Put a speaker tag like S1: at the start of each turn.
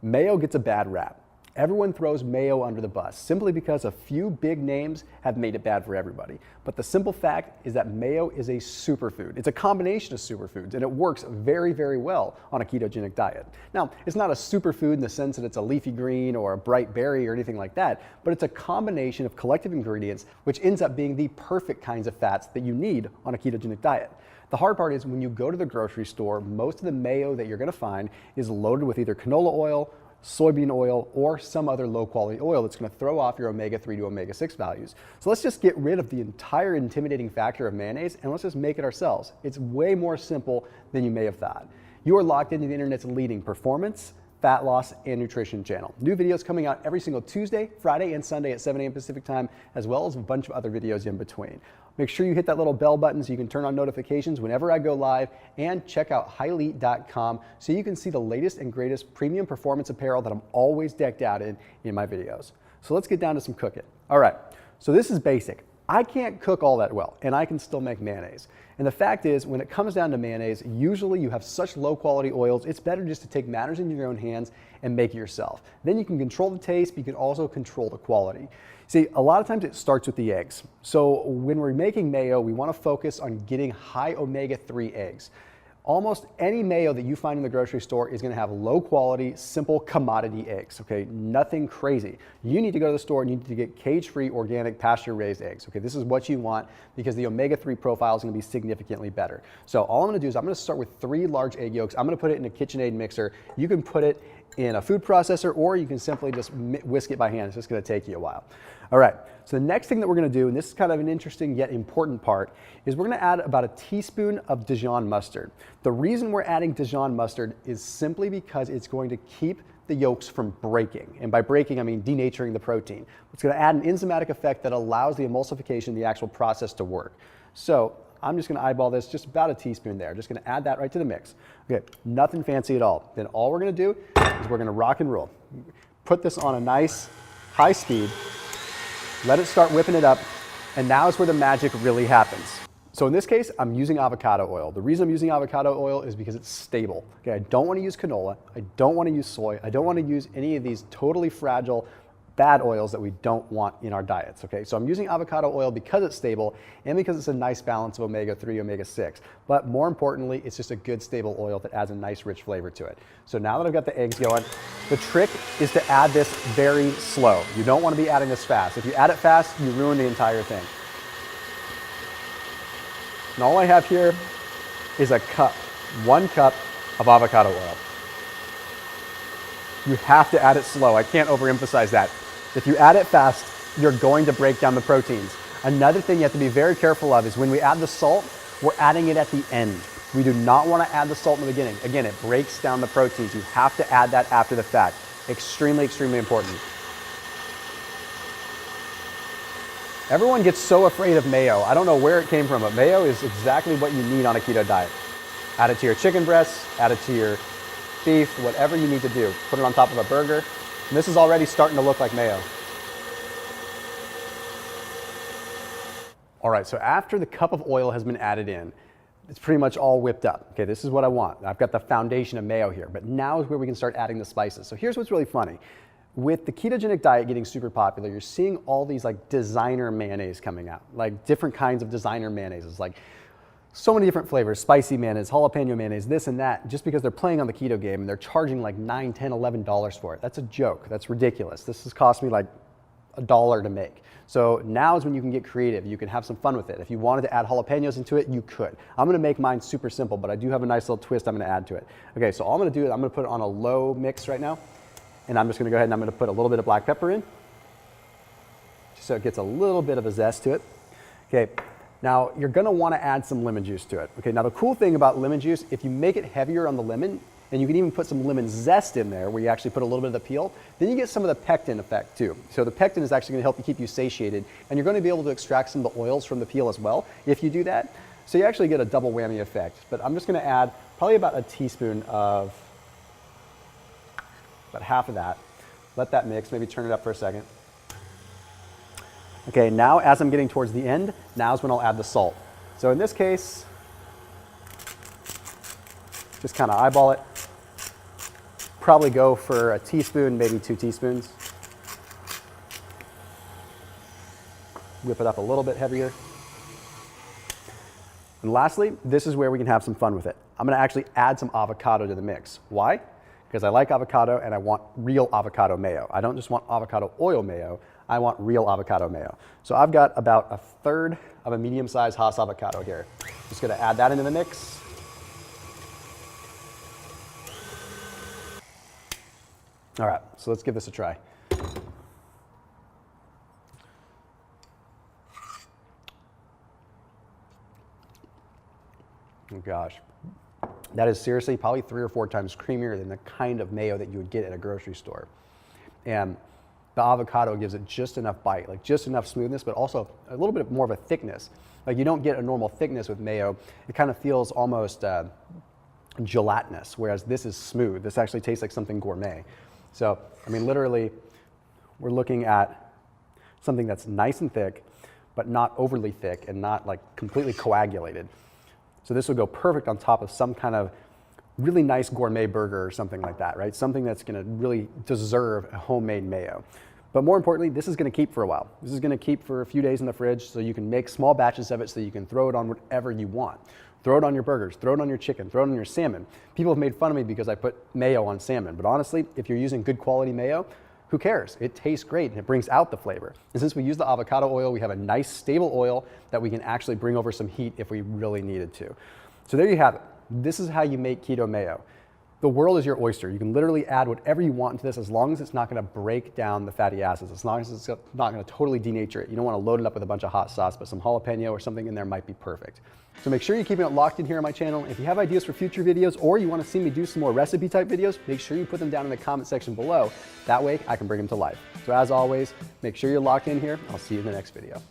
S1: Mayo gets a bad rap. Everyone throws mayo under the bus simply because a few big names have made it bad for everybody. But the simple fact is that mayo is a superfood. It's a combination of superfoods, and it works very, very well on a ketogenic diet. Now, it's not a superfood in the sense that it's a leafy green or a bright berry or anything like that, but it's a combination of collective ingredients which ends up being the perfect kinds of fats that you need on a ketogenic diet. The hard part is when you go to the grocery store, most of the mayo that you're going to find is loaded with either canola oil, soybean oil, or some other low quality oil that's going to throw off your omega-3 to omega-6 values. So let's just get rid of the entire intimidating factor of mayonnaise and let's just make it ourselves. It's way more simple than you may have thought. You are locked into the internet's leading performance, fat loss, and nutrition channel. New videos coming out every single Tuesday, Friday, and Sunday at 7 a.m. Pacific time, as well as a bunch of other videos in between. Make sure you hit that little bell button so you can turn on notifications whenever I go live, and check out highleat.com so you can see the latest and greatest premium performance apparel that I'm always decked out in my videos. So let's get down to some cooking. All right, so this is basic. I can't cook all that well, and I can still make mayonnaise. And the fact is, when it comes down to mayonnaise, usually you have such low quality oils, it's better just to take matters into your own hands and make it yourself. Then you can control the taste, but you can also control the quality. See, a lot of times it starts with the eggs. So when we're making mayo, we want to focus on getting high omega-3 eggs. Almost any mayo that you find in the grocery store is going to have low quality, simple commodity eggs, okay? Nothing crazy. You need to go to the store and you need to get cage-free, organic, pasture-raised eggs, okay? This is what you want because the omega-3 profile is going to be significantly better. So all I'm going to do is I'm going to start with 3 large egg yolks. I'm going to put it in a KitchenAid mixer. You can put it in a food processor, or you can simply just whisk it by hand. It's just going to take you a while. All right, so the next thing that we're going to do, and this is kind of an interesting yet important part, is we're going to add about a teaspoon of Dijon mustard. The reason we're adding Dijon mustard is simply because it's going to keep the yolks from breaking. And by breaking, I mean denaturing the protein. It's going to add an enzymatic effect that allows the emulsification, the actual process, to work. So I'm just going to eyeball this, just about a teaspoon there. Just going to add that right to the mix. Okay, nothing fancy at all. Then all we're going to do is we're going to rock and roll. Put this on a nice high speed. Let it start whipping it up, and now is where the magic really happens. So in this case, I'm using avocado oil. The reason I'm using avocado oil is because it's stable. Okay, I don't want to use canola, I don't want to use soy, I don't want to use any of these totally fragile, bad oils that we don't want in our diets, okay? So I'm using avocado oil because it's stable and because it's a nice balance of omega-3, omega-6. But more importantly, it's just a good stable oil that adds a nice rich flavor to it. So now that I've got the eggs going, the trick is to add this very slow. You don't want to be adding this fast. If you add it fast, you ruin the entire thing. And all I have here is a cup, 1 cup of avocado oil. You have to add it slow. I can't overemphasize that. If you add it fast, you're going to break down the proteins. Another thing you have to be very careful of is when we add the salt, we're adding it at the end. We do not want to add the salt in the beginning. Again, it breaks down the proteins. You have to add that after the fact. Extremely, extremely important. Everyone gets so afraid of mayo. I don't know where it came from, but mayo is exactly what you need on a keto diet. Add it to your chicken breasts, add it to your beef, whatever you need to do. Put it on top of a burger. And this is already starting to look like mayo. All right, so after the cup of oil has been added in, it's pretty much all whipped up. Okay, this is what I want. I've got the foundation of mayo here, but now is where we can start adding the spices. So here's what's really funny. With the ketogenic diet getting super popular, you're seeing all these like designer mayonnaise coming out, like different kinds of designer mayonnaises, like so many different flavors, spicy mayonnaise, jalapeno mayonnaise, this and that, just because they're playing on the keto game and they're charging like $9, $10, $11 for it. That's a joke. That's ridiculous. This has cost me like $1 to make. So now is when you can get creative. You can have some fun with it. If you wanted to add jalapenos into it, you could. I'm going to make mine super simple, but I do have a nice little twist I'm going to add to it. Okay, so all I'm going to do is I'm going to put it on a low mix right now, and I'm just going to go ahead and I'm going to put a little bit of black pepper in, just so it gets a little bit of a zest to it. Okay. Now, you're going to want to add some lemon juice to it. Okay, now the cool thing about lemon juice, if you make it heavier on the lemon, and you can even put some lemon zest in there where you actually put a little bit of the peel, then you get some of the pectin effect too. So the pectin is actually going to help you keep you satiated, and you're going to be able to extract some of the oils from the peel as well if you do that. So you actually get a double whammy effect. But I'm just going to add probably about a teaspoon of, about half of that. Let that mix, maybe turn it up for a second. Okay, now as I'm getting towards the end, now is when I'll add the salt. So in this case, just kind of eyeball it. probably go for a teaspoon, maybe 2 teaspoons. Whip it up a little bit heavier. And lastly, this is where we can have some fun with it. I'm gonna actually add some avocado to the mix. Why? Because I like avocado and I want real avocado mayo. I don't just want avocado oil mayo, I want real avocado mayo. So I've got about a third of a medium-sized Hass avocado here. Just gonna add that into the mix. All right, so let's give this a try. Oh gosh, that is seriously probably 3 or 4 times creamier than the kind of mayo that you would get at a grocery store. And the avocado gives it just enough bite, like just enough smoothness, but also a little bit more of a thickness. Like you don't get a normal thickness with mayo. It kind of feels almost gelatinous, whereas this is smooth. This actually tastes like something gourmet. So, I mean, literally, we're looking at something that's nice and thick, but not overly thick and not like completely coagulated. So this would go perfect on top of some kind of really nice gourmet burger or something like that, right? Something that's gonna really deserve a homemade mayo. But more importantly, this is gonna keep for a while. This is gonna keep for a few days in the fridge so you can make small batches of it so you can throw it on whatever you want. Throw it on your burgers, throw it on your chicken, throw it on your salmon. People have made fun of me because I put mayo on salmon, but honestly, if you're using good quality mayo, who cares? It tastes great and it brings out the flavor. And since we use the avocado oil, we have a nice stable oil that we can actually bring over some heat if we really needed to. So there you have it. This is how you make keto mayo. The world is your oyster. You can literally add whatever you want into this as long as it's not gonna break down the fatty acids, as long as it's not gonna totally denature it. You don't wanna load it up with a bunch of hot sauce, but some jalapeno or something in there might be perfect. So make sure you're keeping it locked in here on my channel. If you have ideas for future videos or you wanna see me do some more recipe type videos, make sure you put them down in the comment section below. That way I can bring them to life. So as always, make sure you're locked in here. I'll see you in the next video.